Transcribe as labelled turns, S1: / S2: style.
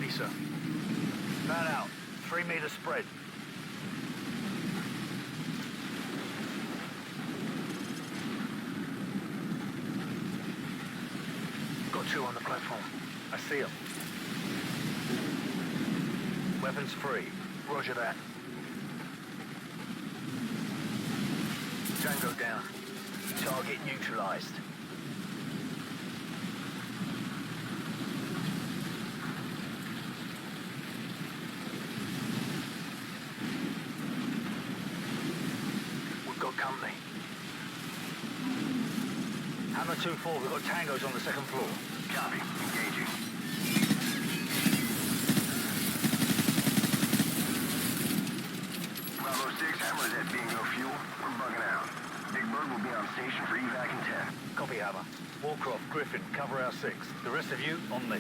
S1: Ready, sir. Man out. 3 meter spread. Got 2 on the platform. I see them. Weapons free. Roger that. Tango down. Target neutralized. We've got company. Hammer 2-4, we've got tangos on the 2nd floor.
S2: Copy. Engaging. Bravo 6, Hammer is at bingo fuel. We're bugging out. Big Bird will be on station for evac in 10.
S1: Copy, Hammer. Warcroft, Griffin, cover our 6. The rest of you, on me.